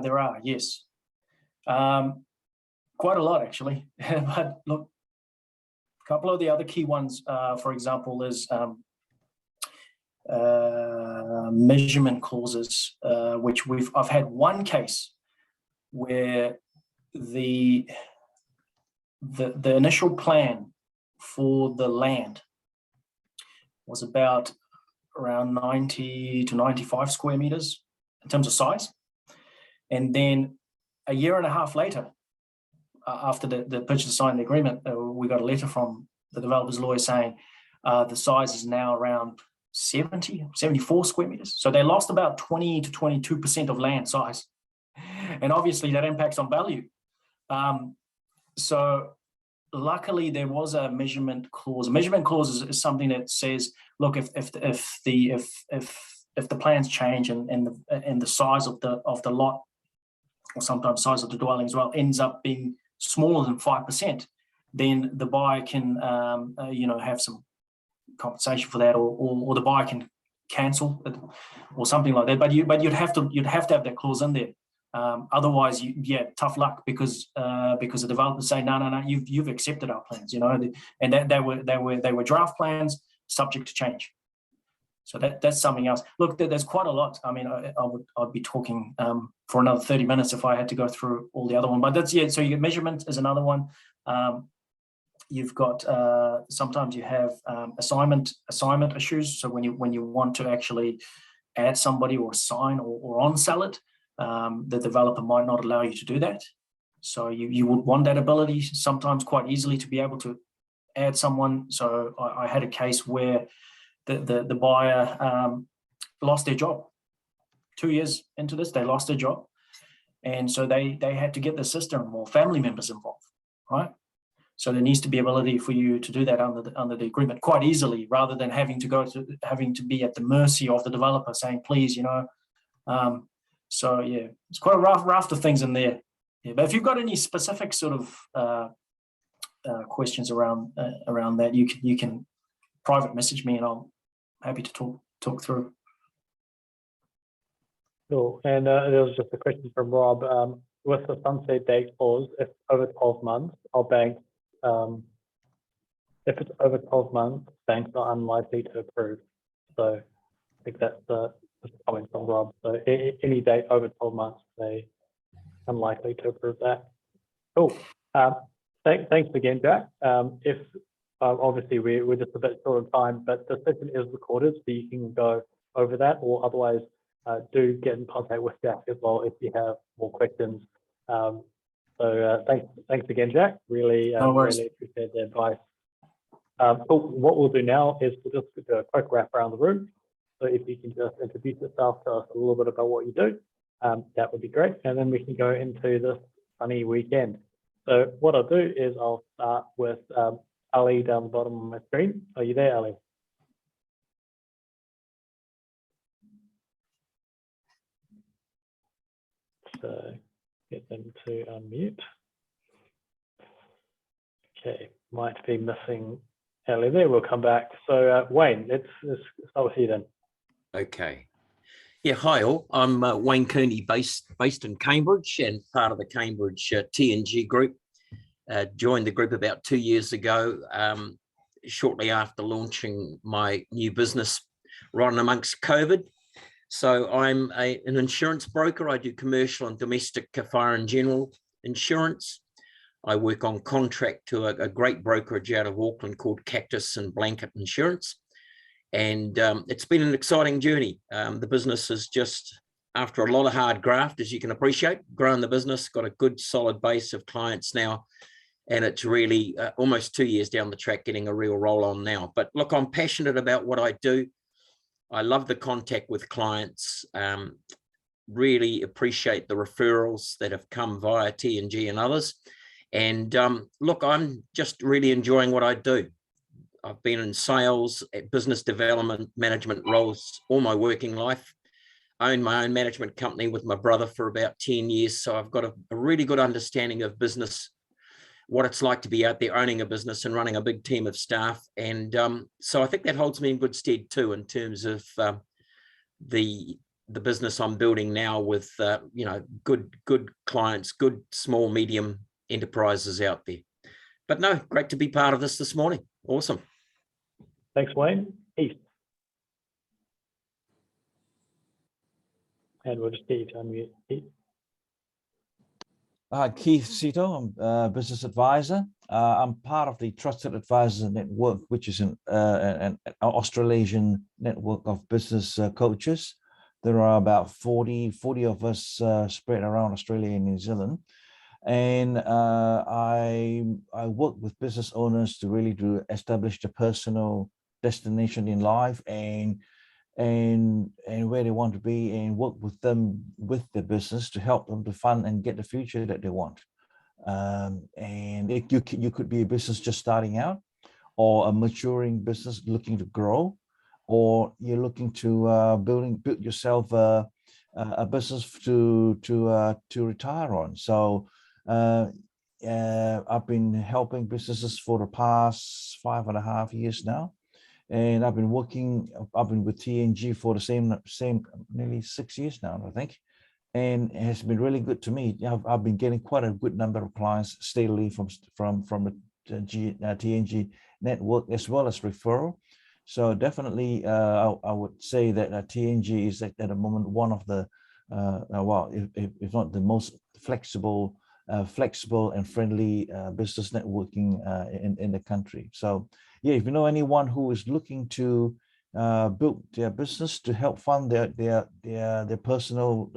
There are, yes. Quite a lot, actually. But look, a couple of the other key ones, for example, is measurement clauses, which I've had one case where the initial plan for the land was about around 90 to 95 square meters in terms of size. And then a year and a half later, after the purchaser signed the agreement, we got a letter from the developer's lawyer saying the size is now around 74 square meters. So they lost about 20 to 22% of land size. And obviously that impacts on value. So luckily there was a measurement clause. A measurement clause is something that says, look, if the plans change and the size of the lot, or sometimes size of the dwelling as well, ends up being smaller than 5%, then the buyer can have some compensation for that, or the buyer can cancel it or something like that. But you'd have to have that clause in there. Otherwise, tough luck, because the developers say no, you've accepted our plans, and that they were draft plans subject to change. So that's something else. Look, there's quite a lot. I mean, I'd be talking for another 30 minutes if I had to go through all the other one. But that's So you get measurement is another one. You've got sometimes you have assignment issues. So when you want to actually add somebody or assign or on-sell it, the developer might not allow you to do that. So you would want that ability sometimes quite easily to be able to add someone. So I had a case where the buyer lost their job. 2 years into this, they lost their job. And so they had to get the sister or family members involved, right? So there needs to be ability for you to do that under the agreement quite easily, rather than having to be at the mercy of the developer saying, please, so yeah, it's quite a raft of things in there. Yeah, but if you've got any specific sort of questions around that, you can private message me, and I'm happy to talk through. Cool. And there was just a question from Rob. With the sunset date clause, if over 12 months, our banks, if it's over 12 months, banks are unlikely to approve. So I think that's the comment from Rob. So any date over 12 months, they unlikely to approve that. Cool. Thanks again, Jack. If obviously we're just a bit short of time, but the session is recorded, so you can go over that, or otherwise do get in contact with Jack as well if you have more questions. So thanks again, Jack. Really appreciate the advice. Cool. What we'll do now is we'll just do a quick wrap around the room. So if you can just introduce yourself, tell us a little bit about what you do, that would be great. And then we can go into this sunny weekend. So what I'll do is I'll start with Ali down the bottom of my screen. Are you there, Ali? So get them to unmute. Okay, might be missing Ali there. We'll come back. So Wayne, let's start with you then. Okay. Yeah, hi all. I'm Wayne Cooney, based in Cambridge and part of the Cambridge T&G group. Joined the group about 2 years ago, shortly after launching my new business right amongst COVID. So I'm an insurance broker. I do commercial and domestic fire and general insurance. I work on contract to a great brokerage out of Auckland called Cactus and Blanket Insurance. And it's been an exciting journey. The business is just, after a lot of hard graft, as you can appreciate, growing the business, got a good solid base of clients now. And it's really almost 2 years down the track, getting a real roll on now. But look, I'm passionate about what I do. I love the contact with clients, really appreciate the referrals that have come via TNG and others. And look, I'm just really enjoying what I do. I've been in sales, business development, management roles all my working life. I own my own management company with my brother for about 10 years. So I've got a really good understanding of business, what it's like to be out there owning a business and running a big team of staff. And so I think that holds me in good stead too, in terms of the business I'm building now with, you know, good clients, good small, medium enterprises out there. But no, great to be part of this morning. Awesome. Thanks, Wayne. Heath. And we'll just get you to unmute, Heath. Keith Sito, I'm a business advisor. I'm part of the Trusted Advisors Network, which is an Australasian network of business coaches. There are about 40 of us spread around Australia and New Zealand. And I work with business owners to really establish the personal destination in life and where they want to be, and work with them with their business to help them to fund and get the future that they want. And you could be a business just starting out, or a maturing business looking to grow, or you're looking to build yourself a business to retire on. So I've been helping businesses for the past 5.5 years now. And I've been with TNG for the same nearly 6 years now, I think. And it has been really good to me. I've been getting quite a good number of clients steadily from the TNG network, as well as referral. So definitely, I would say that TNG is at the moment one of the, well, if not the most flexible and friendly business networking in the country. So yeah, if you know anyone who is looking to build their business to help fund their personal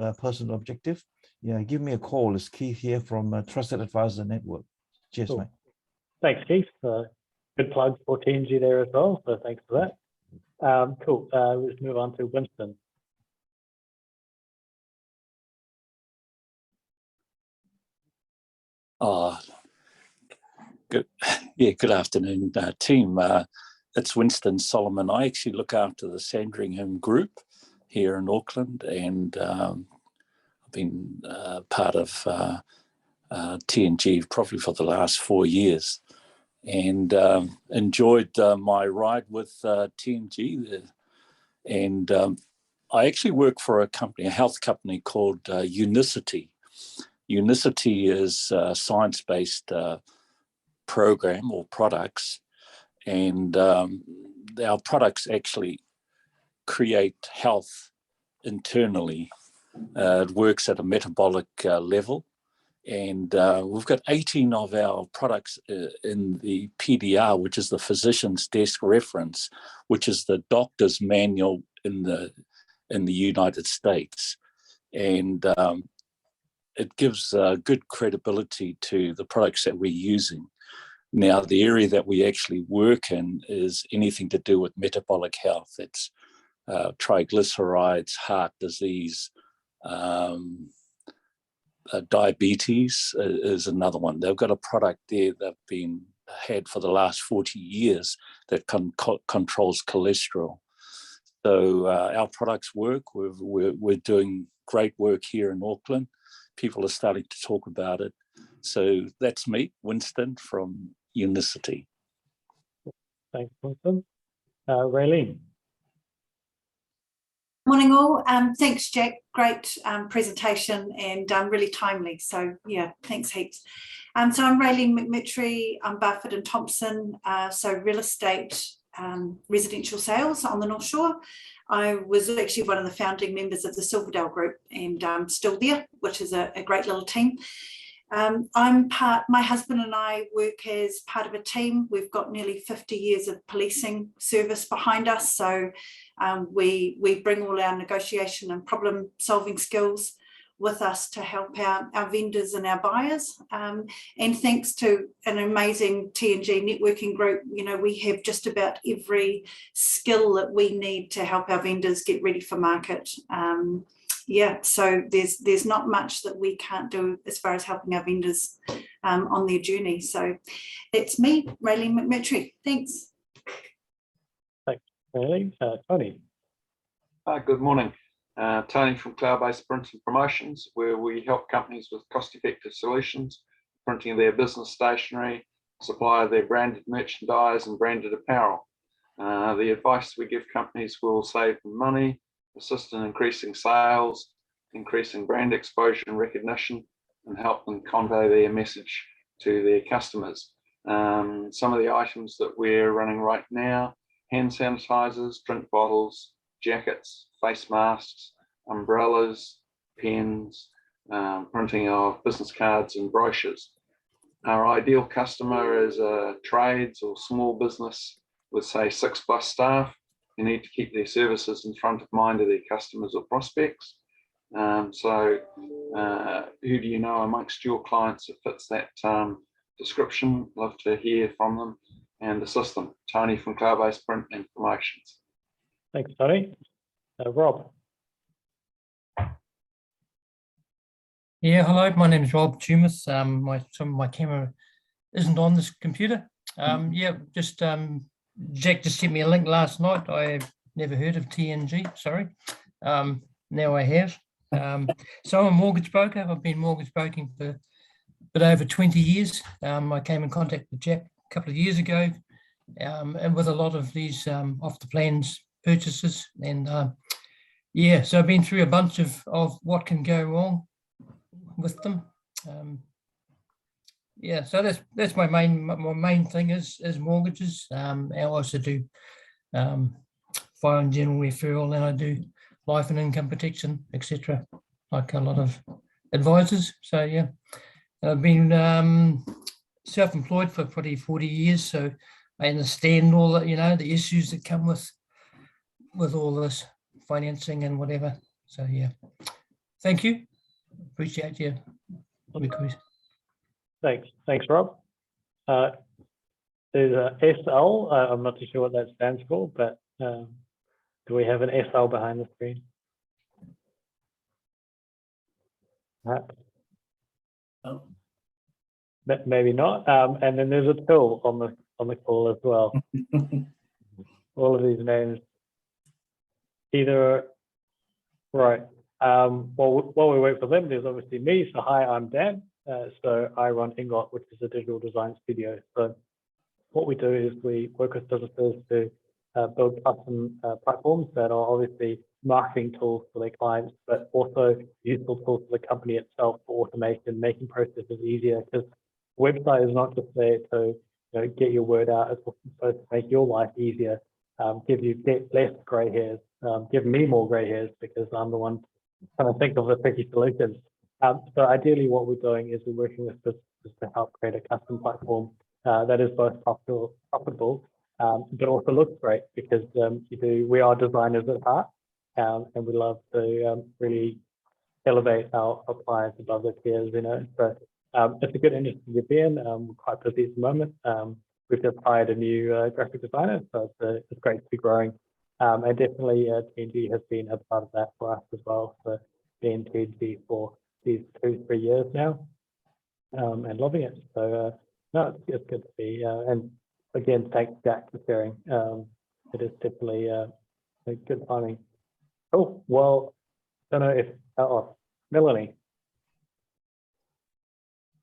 objective, yeah, give me a call. It's Keith here from Trusted Advisor Network. Cheers, Cool. mate. Thanks, Keith. Good plug for TNG there as well. So thanks for that. Cool. Let's move on to Winston. Good. Yeah, good afternoon, team. It's Winston Solomon. I actually look after the Sandringham Group here in Auckland, and I've been part of TNG probably for the last 4 years, and enjoyed my ride with TNG. And I actually work for a company, a health company called Unicity. Unicity is a science-based program or products, and our products actually create health internally. It works at a metabolic level, and we've got 18 of our products in the PDR, which is the physician's desk reference, which is the doctor's manual in the United States. And it gives good credibility to the products that we're using. Now, the area that we actually work in is anything to do with metabolic health. It's triglycerides, heart disease, diabetes is another one. They've got a product there they've been had for the last 40 years that controls cholesterol. So our products work. We're doing great work here in Auckland. People are starting to talk about it. So that's me, Winston from Unicity. Thanks, Winston. Raylene. Morning all. Thanks, Jack. Great presentation and really timely. So yeah, thanks heaps. So I'm Raylene McMurtry. I'm Barfoot and Thompson. So real estate residential sales on the North Shore. I was actually one of the founding members of the Silverdale group, and I'm still there, which is a great little team. My husband and I work as part of a team. We've got nearly 50 years of policing service behind us. So we bring all our negotiation and problem solving skills with us to help our vendors and our buyers. And thanks to an amazing T&G networking group, you know, we have just about every skill that we need to help our vendors get ready for market. Yeah, so there's not much that we can't do as far as helping our vendors on their journey. So that's me, Raylene McMurtry. Thanks. Thanks, Raylene. Tony. Good morning. Tony from Cloud-Based Printing Promotions, where we help companies with cost-effective solutions, printing their business stationery, supply of their branded merchandise and branded apparel. The advice we give companies will save them money, assist in increasing sales, increasing brand exposure and recognition, and help them convey their message to their customers. Some of the items that we're running right now: hand sanitizers, drink bottles, jackets, face masks, umbrellas, pens, printing of business cards and brochures. Our ideal customer is a trades or small business with, say, 6+ staff who need to keep their services in front of mind of their customers or prospects. So who do you know amongst your clients that fits that description? Love to hear from them and assist them. Tony from Cloud-Based Print and Promotions. Thanks, Tony. Rob. Yeah, hello, my name is Rob Tumis. My camera isn't on this computer. Yeah, just Jack just sent me a link last night. I never heard of T&G, sorry. Now I have. So I'm a mortgage broker. I've been mortgage broking for a bit over 20 years. I came in contact with Jack a couple of years ago, and with a lot of these off the plans purchases. And yeah, so I've been through a bunch of what can go wrong with them. Yeah, so that's my main thing is mortgages. I also do fire and general referral, and I do life and income protection, etc., like a lot of advisors. So yeah, I've been self-employed for probably 40 years, so I understand all that, you know, the issues that come with all this financing and whatever. So yeah, thank you. Appreciate your request. Thanks, Rob. There's a SL. I'm not too sure what that stands for, but do we have an SL behind the screen? Oh. Maybe not. And then there's a tool on the call as well. All of these names. Either right. Well, while we wait for them, there's obviously me. So hi, I'm Dan. So I run Ingot, which is a digital design studio. So what we do is we work with businesses to build custom platforms that are obviously marketing tools for their clients, but also useful tools for the company itself for automation, making processes easier. Because the website is not just there to get your word out; it's also supposed to make your life easier, get less grey hairs, give me more grey hairs because I'm the one trying to think of the tricky solutions. So ideally, what we're doing is we're working with businesses to help create a custom platform that is both profitable, but also looks great because we are designers at heart, and we love to really elevate our clients above their peers. So it's a good industry to be in. We're quite busy at the moment. We've just hired a new graphic designer, so it's great to be growing. And definitely T&G has been a part of that for us as well. So being T&G for these 2-3 years now, and loving it. So no, it's good to be. And again, thanks Jack for sharing. It is definitely a good timing. Cool. Well, don't know if Melanie.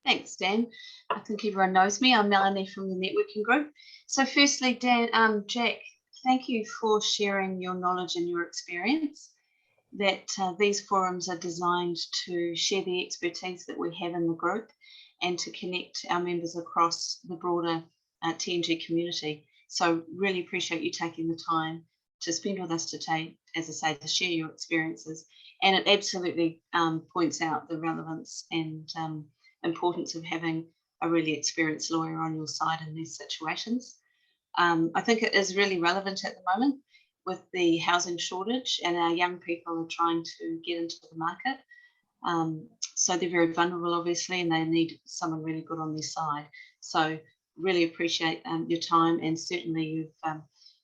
Thanks, Dan. I think everyone knows me. I'm Melanie from the networking group. So firstly, Dan, Jack, thank you for sharing your knowledge and your experience. That these forums are designed to share the expertise that we have in the group and to connect our members across the broader T&G community. So really appreciate you taking the time to spend with us today, as I say, to share your experiences. And it absolutely points out the relevance and importance of having a really experienced lawyer on your side in these situations. I think it is really relevant at the moment with the housing shortage, and our young people are trying to get into the market. So they're very vulnerable, obviously, and they need someone really good on their side. So really appreciate your time, and certainly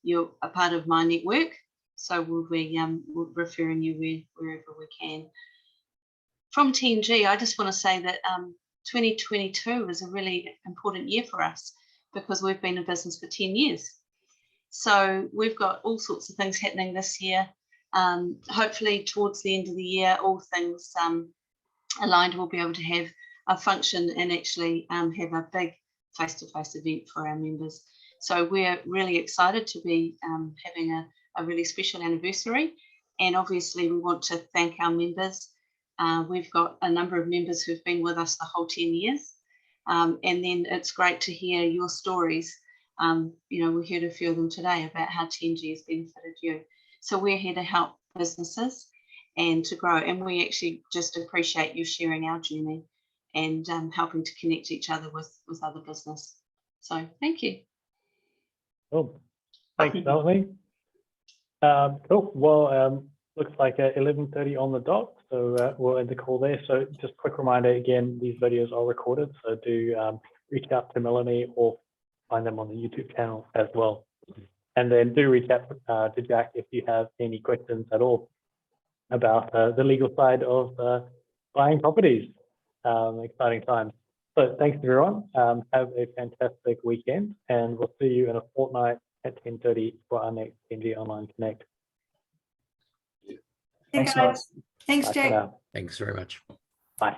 you're a part of my network. So we'll be referring you wherever we can. From TNG, I just want to say that 2022 is a really important year for us because we've been in business for 10 years. So we've got all sorts of things happening this year. Hopefully towards the end of the year, all things aligned, we'll be able to have a function and actually have a big face-to-face event for our members. So we're really excited to be having a really special anniversary. And obviously we want to thank our members. We've got a number of members who've been with us the whole 10 years. And then it's great to hear your stories. You know, we heard a few of them today about how TNG has benefited you. So we're here to help businesses and to grow. And we actually just appreciate you sharing our journey and helping to connect each other with other business. So thank you. Cool. Thanks, Melanie. Cool. Well, looks like 11:30 on the dot, so we'll end the call there. So just a quick reminder, again, these videos are recorded, so do reach out to Melanie or find them on the YouTube channel as well. And then do reach out to Jack if you have any questions at all about the legal side of buying properties. Exciting times. So thanks everyone. Have a fantastic weekend, and we'll see you in a fortnight at 10:30 for our next TNG Online Connect. Thanks, guys. Thanks, Bye for Jack. now. Thanks very much. Bye.